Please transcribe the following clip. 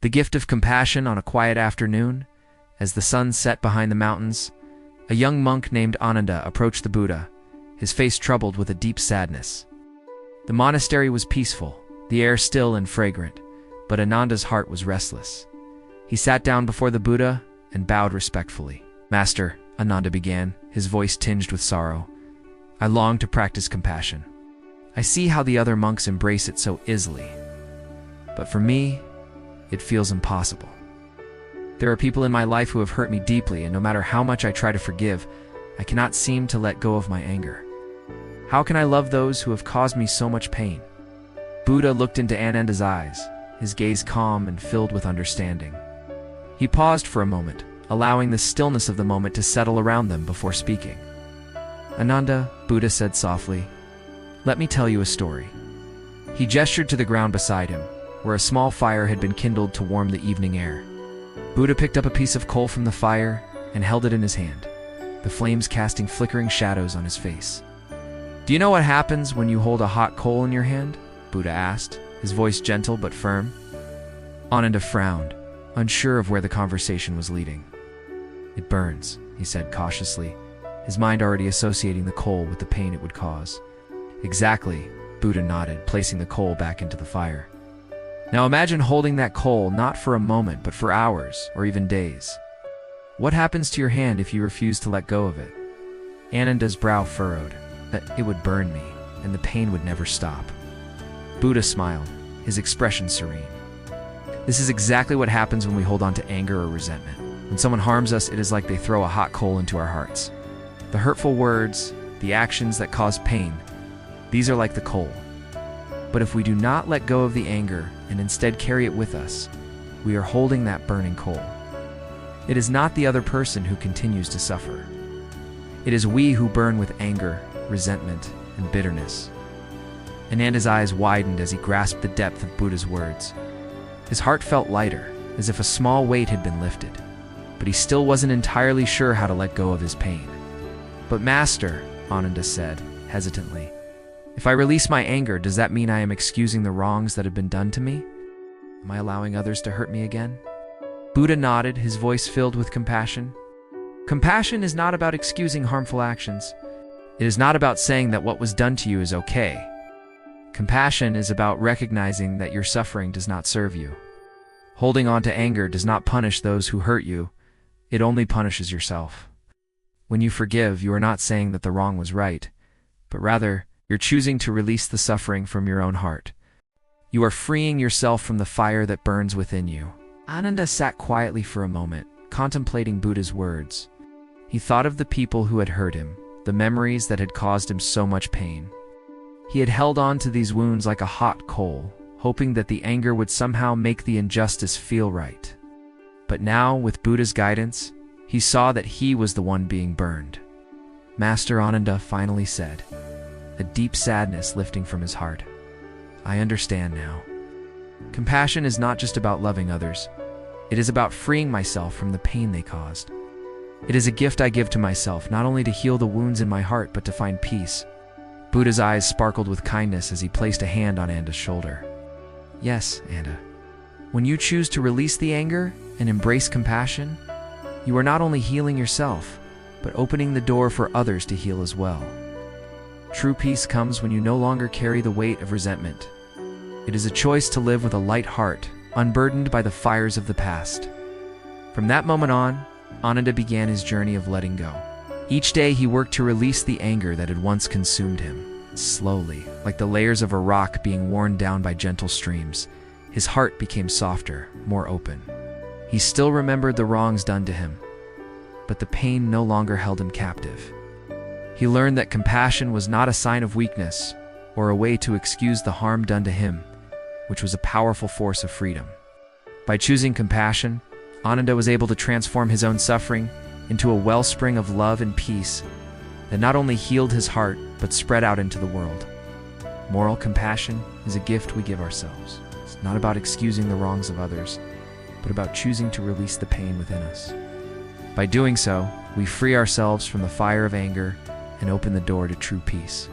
The gift of compassion. On a quiet afternoon, as the sun set behind the mountains, a young monk named Ananda approached the Buddha, his face troubled with a deep sadness. The monastery was peaceful, the air still and fragrant, but Ananda's heart was restless. He sat down before the Buddha and bowed respectfully. "Master," Ananda began, his voice tinged with sorrow, "I long to practice compassion. I see how the other monks embrace it so easily. But for me, it feels impossible. There are people in my life who have hurt me deeply, and no matter how much I try to forgive, I cannot seem to let go of my anger. How can I love those who have caused me so much pain?" Buddha looked into Ananda's eyes, his gaze calm and filled with understanding. He paused for a moment, allowing the stillness of the moment to settle around them before speaking. "Ananda," Buddha said softly, "let me tell you a story." He gestured to the ground beside him, where a small fire had been kindled to warm the evening air. Buddha picked up a piece of coal from the fire and held it in his hand, the flames casting flickering shadows on his face. "Do you know what happens when you hold a hot coal in your hand?" Buddha asked, his voice gentle but firm. Ananda frowned, unsure of where the conversation was leading. "It burns," he said cautiously, his mind already associating the coal with the pain it would cause. "Exactly," Buddha nodded, placing the coal back into the fire. "Now imagine holding that coal not for a moment, but for hours or even days. What happens to your hand if you refuse to let go of it?" Ananda's brow furrowed. "That it would burn me, and the pain would never stop." Buddha smiled, his expression serene. "This is exactly what happens when we hold on to anger or resentment. When someone harms us, it is like they throw a hot coal into our hearts. The hurtful words, the actions that cause pain, these are like the coal. But if we do not let go of the anger and instead carry it with us, we are holding that burning coal. It is not the other person who continues to suffer. It is we who burn with anger, resentment, and bitterness." Ananda's eyes widened as he grasped the depth of Buddha's words. His heart felt lighter, as if a small weight had been lifted, but he still wasn't entirely sure how to let go of his pain. "But Master," Ananda said, hesitantly, "if I release my anger, does that mean I am excusing the wrongs that have been done to me? Am I allowing others to hurt me again?" Buddha nodded, his voice filled with compassion. "Compassion is not about excusing harmful actions. It is not about saying that what was done to you is okay. Compassion is about recognizing that your suffering does not serve you. Holding on to anger does not punish those who hurt you, it only punishes yourself. When you forgive, you are not saying that the wrong was right, but rather, you're choosing to release the suffering from your own heart. You are freeing yourself from the fire that burns within you." Ananda sat quietly for a moment, contemplating Buddha's words. He thought of the people who had hurt him, the memories that had caused him so much pain. He had held on to these wounds like a hot coal, hoping that the anger would somehow make the injustice feel right. But now, with Buddha's guidance, he saw that he was the one being burned. Master Ananda finally said, a deep sadness lifting from his heart, "I understand now. Compassion is not just about loving others. It is about freeing myself from the pain they caused. It is a gift I give to myself, not only to heal the wounds in my heart, but to find peace." Buddha's eyes sparkled with kindness as he placed a hand on Ananda's shoulder. "Yes, Ananda. When you choose to release the anger and embrace compassion, you are not only healing yourself, but opening the door for others to heal as well. True peace comes when you no longer carry the weight of resentment. It is a choice to live with a light heart, unburdened by the fires of the past." From that moment on, Ananda began his journey of letting go. Each day he worked to release the anger that had once consumed him. Slowly, like the layers of a rock being worn down by gentle streams, his heart became softer, more open. He still remembered the wrongs done to him, but the pain no longer held him captive. He learned that compassion was not a sign of weakness or a way to excuse the harm done to him, which was a powerful force of freedom. By choosing compassion, Ananda was able to transform his own suffering into a wellspring of love and peace that not only healed his heart, but spread out into the world. Moral compassion is a gift we give ourselves. It's not about excusing the wrongs of others, but about choosing to release the pain within us. By doing so, we free ourselves from the fire of anger and open the door to true peace.